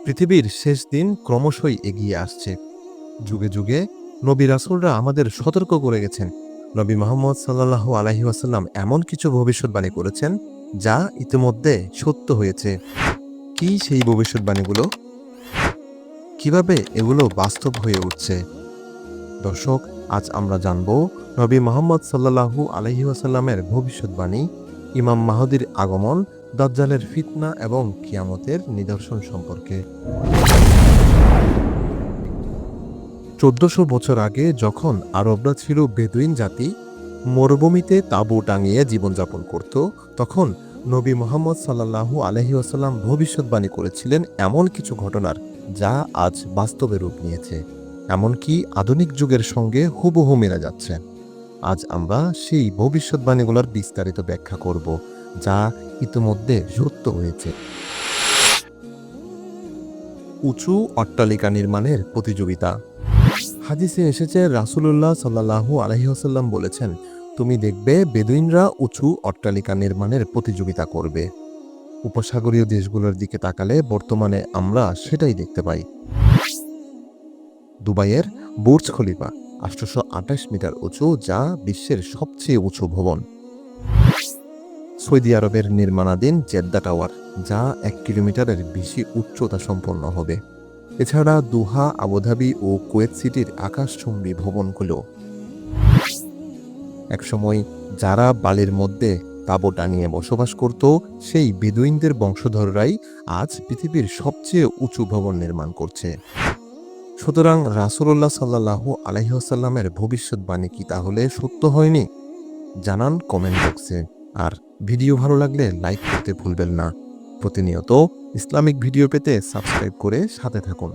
পৃথিবীর শেষ দিন ক্রমশই এগিয়ে আসছে। যুগে যুগে নবী রাসূলরা আমাদের সতর্ক করে গেছেন। নবী মুহাম্মদ সাল্লাল্লাহু আলাইহি ওয়াসাল্লাম এমন কিছু ভবিষ্যৎবাণী করেছেন যা ইতিমধ্যে সত্য হয়েছে। কি সেই ভবিষ্যৎবাণীগুলো? কিভাবে এগুলো বাস্তব হয়ে উঠছে? দর্শক, আজ আমরা জানব নবী মুহাম্মদ সাল্লাল্লাহু আলাইহি ওয়াসাল্লামের ভবিষ্যৎবাণী, ইমাম মাহদীর আগমন, দাজ্জালের ফিতনা এবং কিয়ামতের নিদর্শন সম্পর্কে। ১৪০০ বছর আগে যখন আরবরা ছিল বেদুইন জাতি, মরুভূমিতে তাঁবু টাঙিয়ে জীবনযাপন করত, তখন নবী মুহাম্মদ সাল্লাল্লাহু আলাইহি ওয়াসাল্লাম ভবিষ্যৎবাণী করেছিলেন এমন কিছু ঘটনার যা আজ বাস্তবে রূপ নিয়েছে, এমনকি আধুনিক যুগের সঙ্গে হুবহু মেলা যাচ্ছে। আজ আমরা সেই ভবিষ্যৎবাণীগুলোর বিস্তারিত ব্যাখ্যা করব, যা ইতিমধ্যে সত্য হয়েছে। উঁচু অট্টালিকা নির্মাণের প্রতিযোগিতা। হাদিসে এসেছে, রাসূলুল্লাহ সাল্লাল্লাহু আলাইহি ওয়াসাল্লাম বলেছেন, তুমি দেখবে বেদুইনরা উঁচু অট্টালিকা নির্মাণের প্রতিযোগিতা করবে। উপসাগরীয় দেশগুলোর দিকে তাকালে বর্তমানে আমরা সেটাই দেখতে পাই। দুবাইয়ের বুর্জ খলিফা ৮২৮ মিটার উঁচু, যা বিশ্বের সবচেয়ে উঁচু ভবন। সৌদি আরবের নির্মাণাধীন জেদ্দা টাওয়ার, যা ১ কিলোমিটারের বেশি উচ্চতা সম্পন্ন হবে। এছাড়া দুহা, আবুধাবি ও কুয়েত সিটির আকাশচুম্বী ভবনগুলো। একসময় যারা বালির মধ্যে তাঁবু টানিয়ে বসবাস করত, সেই বেদুইনদের বংশধররাই আজ পৃথিবীর সবচেয়ে উঁচু ভবন নির্মাণ করছে। সুতরাং রাসূলুল্লাহ সাল্লাল্লাহু আলাইহি ওয়াসাল্লামের ভবিষ্যৎবাণী কি তাহলে সত্য হয়নি? জানান কমেন্ট বক্সে। আর ভিডিও ভালো লাগলে লাইক করতে ভুলবেন না। প্রতিনিয়ত ইসলামিক ভিডিও পেতে সাবস্ক্রাইব করে সাথে থাকুন।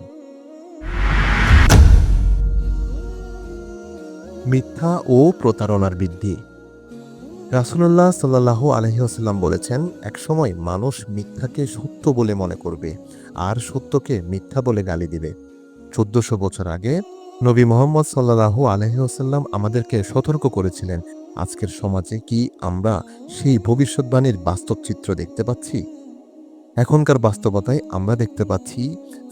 মিথ্যা ও প্রতারণার বৃদ্ধি। রাসূলুল্লাহ সাল্লাল্লাহু আলাইহি ওয়াসাল্লাম বলেছেন, একসময় মানুষ মিথ্যাকে সত্য বলে মনে করবে আর সত্যকে মিথ্যা বলে গালি দিবে। ১৪০০ বছর আগে নবী মুহাম্মদ সাল্লাল্লাহু আলাইহি ওয়াসাল্লাম আমাদেরকে সতর্ক করেছিলেন। আজকের সমাজে কি আমরা সেই ভবিষ্যৎবাণীর বাস্তব চিত্র দেখতে পাচ্ছি? এখনকার বাস্তবতায় আমরা দেখতে পাচ্ছি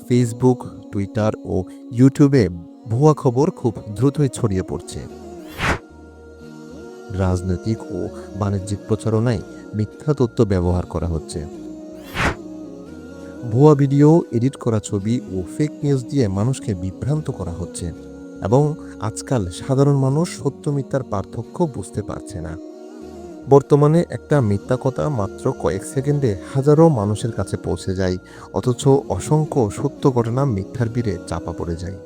ফেসবুক, টুইটার ও ইউটিউবে ভুয়া খবর খুব দ্রুতই ছড়িয়ে পড়ছে। রাজনৈতিক ও বাণিজ্যিক প্রচারণায় মিথ্যা তথ্য ব্যবহার করা হচ্ছে। ভুয়া ভিডিও, এডিট করা ছবি ও ফেক নিউজ দিয়ে মানুষকে বিভ্রান্ত করা হচ্ছে, এবং আজকাল সাধারণ মানুষ সত্য মিথ্যার পার্থক্য বুঝতে পারছে না। বর্তমানে একটা মিথ্যা কথা মাত্র কয়েক সেকেন্ডে হাজারো মানুষের কাছে পৌঁছে যায়, অথচ অসংখ্য সত্য ঘটনা মিথ্যার ভিড়ে চাপা পড়ে যায়।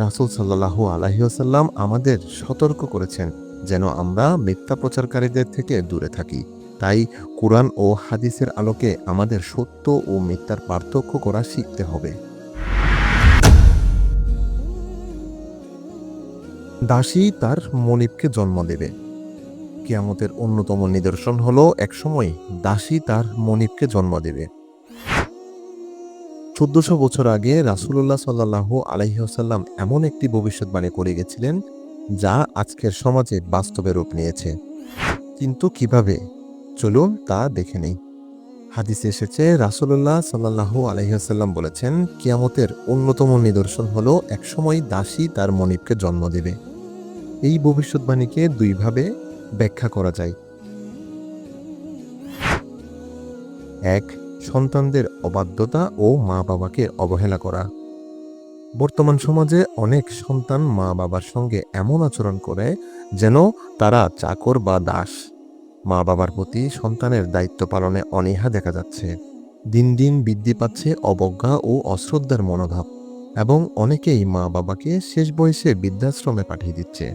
রাসূল সাল্লাল্লাহু আলাইহি ওয়াসাল্লাম আমাদের সতর্ক করেছেন যেন আমরা মিথ্যা প্রচারকারীদের থেকে দূরে থাকি। তাই কুরআন ও হাদিসের আলোকে আমাদের সত্য ও মিথ্যার পার্থক্য করা শিখতে হবে। দাসী তার মনিবকে জন্ম দেবে। কিয়ামতের অন্যতম নিদর্শন হলো একসময় দাসী তার মনিবকে জন্ম দেবে। ১৪০০ বছর আগে রাসূলুল্লাহ সাল্লাল্লাহু আলাইহি ওয়াসাল্লাম এমন একটি ভবিষ্যৎবাণী করে গেছিলেন যা আজকের সমাজে বাস্তবে রূপ নিয়েছে। কিন্তু কিভাবে? চলুন তা দেখে নেই। হাদিসে এসেছে, রাসূলুল্লাহ সাল্লাল্লাহু আলাইহি ওয়াসাল্লাম বলেছেন, কিয়ামতের অন্যতম নিদর্শন হলো একসময় দাসী তার মনিবকে জন্ম দেবে। এই ভবিষ্যৎবাণীকে দুইভাবে ব্যাখ্যা করা যায়। এক, সন্তানদের অবাধ্যতা ও মা বাবাকে অবহেলা করা। বর্তমান সমাজে অনেক সন্তান মা বাবার সঙ্গে এমন আচরণ করে যেন তারা চাকর বা দাস। মা বাবার প্রতি সন্তানের দায়িত্ব পালনে অনীহা দেখা যাচ্ছে। দিন দিন বৃদ্ধি পাচ্ছে অবজ্ঞা ও অশ্রদ্ধার মনোভাব, এবং অনেকেই মা বাবাকে শেষ বয়সে বৃদ্ধাশ্রমে পাঠিয়ে দিচ্ছে।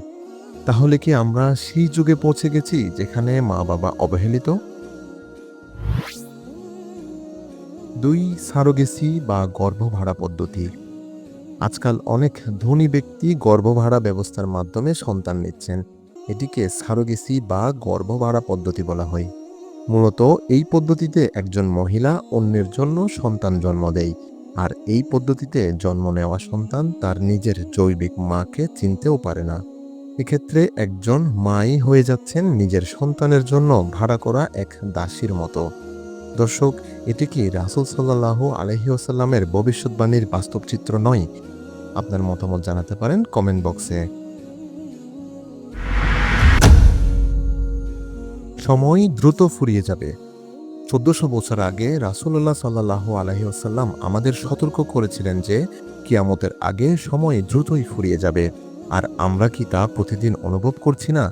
তাহলে কি আমরা সেই যুগে পৌঁছে গেছি যেখানে মা বাবা অবহেলিত? ২, সারোগেসি বা গর্ভভাড়া পদ্ধতি। আজকাল অনেক ধনী ব্যক্তি গর্ভভাড়া ব্যবস্থার মাধ্যমে সন্তান নিচ্ছেন। এটিকে সারোগেসি বা গর্ভভাড়া পদ্ধতি বলা হয়। মূলত এই পদ্ধতিতে একজন মহিলা অন্যের জন্য সন্তান জন্ম দেয়, আর এই পদ্ধতিতে জন্ম নেওয়া সন্তান তার নিজের জৈবিক মাকে চিনতেও পারে না। এক্ষেত্রে একজন মাই হয়ে যাচ্ছেন নিজের সন্তানের জন্য ভাড়া করা এক দাসীর মতো। দর্শক, এটি কি রাসূল সাল্লাল্লাহু আলাইহি ওয়াসাল্লামের ভবিষ্যৎবাণীর বাস্তব চিত্র নয়? আপনার মতামত জানাতে পারেন কমেন্ট বক্সে। সময় দ্রুত ফুরিয়ে যাবে। ১৪০০ বছর আগে রাসূলুল্লাহ সাল্লাল্লাহু আলাইহি ওয়াসাল্লাম আমাদের সতর্ক করেছিলেন যে কিয়ামতের আগে সময় দ্রুতই ফুরিয়ে যাবে। আর আমরা কি তা প্রতিদিন অনুভব করছি না?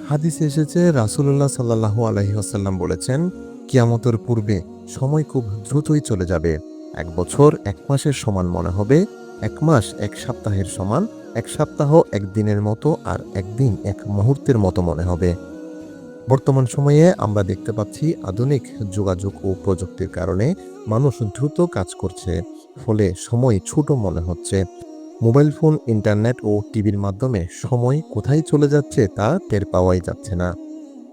হাদিসে এসেছে রাসূলুল্লাহ সাল্লাল্লাহু আলাইহি ওয়াসাল্লাম বলেছেন, কিয়ামতের পূর্বে সময় খুব দ্রুতই চলে যাবে। ১ বছর ১ মাসের সমান মনে হবে, ১ মাস ১ সপ্তাহের সমান, ১ সপ্তাহ ১ দিনের মতো, আর ১ দিন ১ মুহূর্তের মতো মনে হবে। বর্তমান সময়ে আমরা দেখতে পাচ্ছি আধুনিক যোগাযোগ ও প্রযুক্তির কারণে মানুষ দ্রুত কাজ করছে, ফলে সময় ছোট মনে হচ্ছে। মোবাইল ফোন, ইন্টারনেট ও টিভির মাধ্যমে সময় কোথায় চলে যাচ্ছে তা টের পাওয়াই যাচ্ছে না।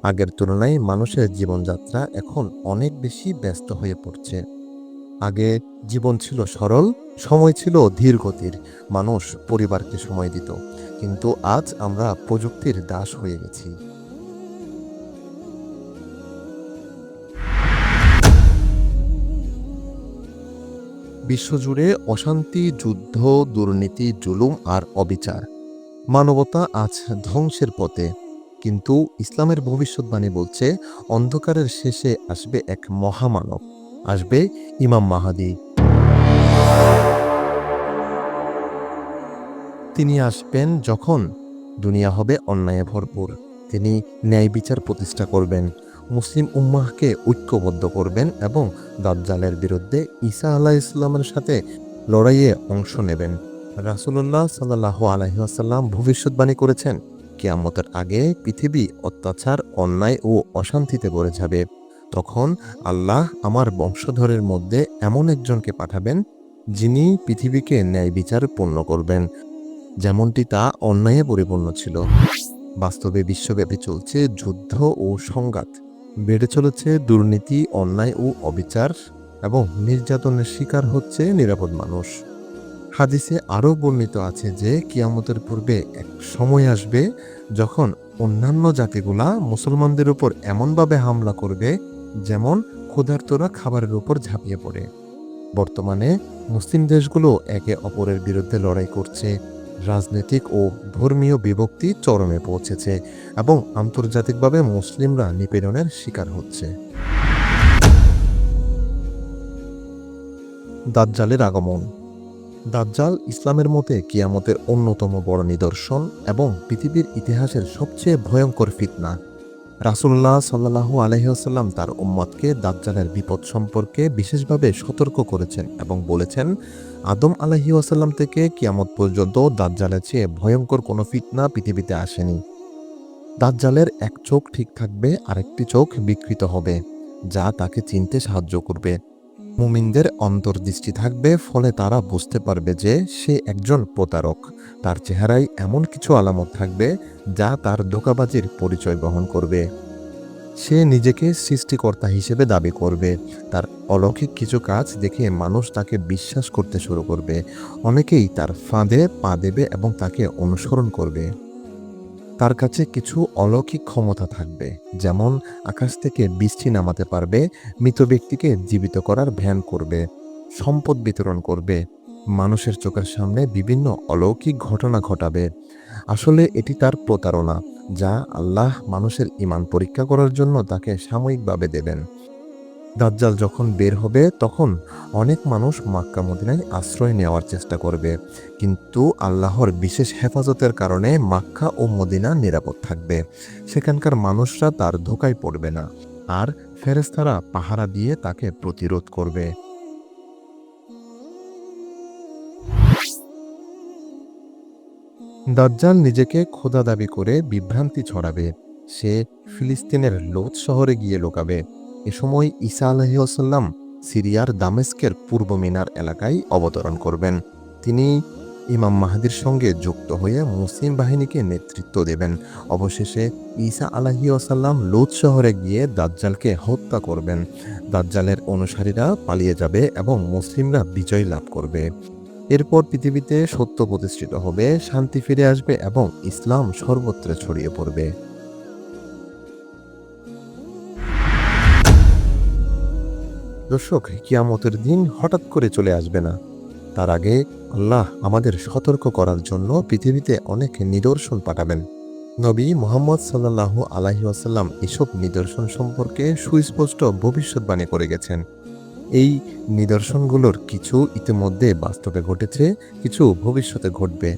আগের তুলনায় মানুষের জীবনযাত্রা এখন অনেক বেশি ব্যস্ত হয়ে পড়ছে। আগে জীবন ছিল সরল, সময় ছিল ধীর গতির, মানুষ পরিবারকে সময় দিত। কিন্তু আজ আমরা প্রযুক্তির দাস হয়ে গেছি। বিশ্বজুড়ে অশান্তি, যুদ্ধ, দুর্নীতি, জুলুম আর অবিচার। মানবতা আজ ধ্বংসের পথে। কিন্তু ইসলামের ভবিষ্যৎবাণী বলছে, অন্ধকারের শেষে আসবে এক মহামানব, আসবে ইমাম মাহাদি। তিনি আসবেন যখন দুনিয়া হবে অন্যায়ে ভরপুর। তিনি ন্যায় বিচার প্রতিষ্ঠা করবেন, মুসলিম উম্মাহকে ঐক্যবদ্ধ করবেন এবং দাজ্জালের বিরুদ্ধে ঈসা আলাইহিস সালামের সাথে লড়াইয়ে অংশ নেবেন। রাসূলুল্লাহ সাল্লাল্লাহু আলাইহি ওয়াসাল্লাম ভবিষ্যৎবাণী করেছেন, কিয়ামতের আগে পৃথিবী অত্যাচার, অন্যায় ও অশান্তিতে ভরে যাবে। তখন আল্লাহ আমার বংশধরের মধ্যে এমন একজনকে পাঠাবেন, যিনি পৃথিবীকে ন্যায় বিচার পূর্ণ করবেন, যেমনটি তা অন্যায়ে পরিপূর্ণ ছিল। বাস্তবে বিশ্বব্যাপী চলছে যুদ্ধ ও সংঘাত, বেড়ে চলেছে দুর্নীতি, অন্যায় ও অবিচার, এবং নির্যাতনের শিকার হচ্ছে নিরাপদ মানুষ। হাদিসে আরও বর্ণিত আছে যে কিয়ামতের পূর্বে এক সময় আসবে যখন অন্যান্য জাতিগুলা মুসলমানদের উপর এমনভাবে হামলা করবে যেমন ক্ষুধার্তরা খাবারের উপর ঝাঁপিয়ে পড়ে। বর্তমানে মুসলিম দেশগুলো একে অপরের বিরুদ্ধে লড়াই করছে, রাজনৈতিক ও ধর্মীয় বিভক্তি চরমে পৌঁছেছে এবং আন্তর্জাতিকভাবে মুসলিমরা নিপীড়নের শিকার হচ্ছে। দাজ্জালের আগমন। দাজ্জাল ইসলামের মতে কিয়ামতের অন্যতম বড় নিদর্শন এবং পৃথিবীর ইতিহাসের সবচেয়ে ভয়ঙ্কর ফিতনা। রাসূলুল্লাহ সাল্লাল্লাহু আলাইহি ওয়াসাল্লাম তার উম্মতকে দাজ্জালের বিপদ সম্পর্কে বিশেষভাবে সতর্ক করেছেন এবং বলেছেন, আদম আলাইহি ওয়াসাল্লাম থেকে কিয়ামত পর্যন্ত দাজ্জালের চেয়ে ভয়ঙ্কর কোনো ফিতনা পৃথিবীতে আসেনি। দাজ্জালের এক চোখ ঠিক থাকবে, আরেকটি চোখ বিকৃত হবে, যা তাকে চিনতে সাহায্য করবে। মুমিনদের অন্তর্দৃষ্টি থাকবে, ফলে তারা বুঝতে পারবে যে সে একজন প্রতারক। তার চেহারায় এমন কিছু আলামত থাকবে যা তার ধোঁকাবাজির পরিচয় বহন করবে। সে নিজেকে সৃষ্টিকর্তা হিসেবে দাবি করবে। তার অলৌকিক কিছু কাজ দেখে মানুষ তাকে বিশ্বাস করতে শুরু করবে। অনেকেই তার ফাঁদে পা দেবে এবং তাকে অনুসরণ করবে। তার কাছে কিছু অলৌকিক ক্ষমতা থাকবে, যেমন আকাশ থেকে বৃষ্টি নামাতে পারবে, মৃত ব্যক্তিকে জীবিত করার ধ্যান করবে, সম্পদ বিতরণ করবে, মানুষের চোখের সামনে বিভিন্ন অলৌকিক ঘটনা ঘটাবে। আসলে এটি তার প্রতারণা, যা আল্লাহ মানুষের ঈমান পরীক্ষা করার জন্য তাকে সাময়িকভাবে দেবেন। দাজ্জাল যখন বের হবে তখন অনেক মানুষ মক্কা মদিনায় আশ্রয় নেওয়ার চেষ্টা করবে, কিন্তু আল্লাহর বিশেষ হেফাজতের কারণে মক্কা ও মদিনা নিরাপদ থাকবে। সেখানকার মানুষরা তার ধোঁকায় পড়বে না, আর ফেরেশতারা পাহারা দিয়ে তাকে প্রতিরোধ করবে। দাজ্জাল নিজেকে খোদা দাবি করে বিভ্রান্তি ছড়াবে। সে ফিলিস্তিনের লোদ শহরে গিয়ে লুকাবে। এ সময় ঈসা আলাইহিস সালাম সিরিয়ার দামেস্কের পূর্ব মিনার এলাকায় অবতরণ করবেন। তিনি ইমাম মাহদির সঙ্গে যুক্ত হয়ে মুসলিম বাহিনীকে নেতৃত্ব দেবেন। অবশেষে ঈসা আলাইহিস সালাম লোদ শহরে গিয়ে দাজ্জালকে হত্যা করবেন। দাজ্জালের অনুসারীরা পালিয়ে যাবে এবং মুসলিমরা বিজয় লাভ করবে। এরপর পৃথিবীতে সত্য প্রতিষ্ঠিত হবে, শান্তি ফিরে আসবে এবং ইসলাম সর্বত্র ছড়িয়ে পড়বে। দর্শক, কিয়ামতের দিন হঠাৎ করে চলে আসবে না। তার আগে আল্লাহ আমাদের সতর্ক করার জন্য পৃথিবীতে অনেক নিদর্শন পাঠাবেন। নবী মুহাম্মদ সাল্লাল্লাহু আলাইহি ওয়াসাল্লাম এসব নিদর্শন সম্পর্কে সুস্পষ্ট ভবিষ্যৎবাণী করে গেছেন। এই নিদর্শনগুলোর কিছু ইতিমধ্যে বাস্তবে ঘটেছে, কিছু ভবিষ্যতে ঘটবে।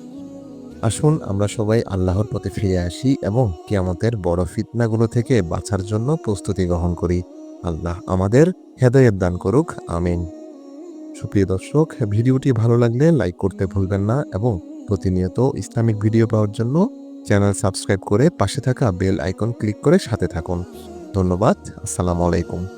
আসুন আমরা সবাই আল্লাহর পথে ফিরে আসি এবং কিয়ামতের বড় ফিতনাগুলো থেকে বাঁচার জন্য প্রস্তুতি গ্রহণ করি। আল্লাহ আমাদের হেদায়েত দান করুক, আমিন। সুপ্রিয় দর্শক, ভিডিওটি ভালো লাগলে লাইক করতে ভুলবেন না এবং প্রতিনিয়ত ইসলামিক ভিডিও পাওয়ার জন্য চ্যানেল সাবস্ক্রাইব করে পাশে থাকা বেল আইকন ক্লিক করে সাথে থাকুন। ধন্যবাদ। আসসালামু আলাইকুম।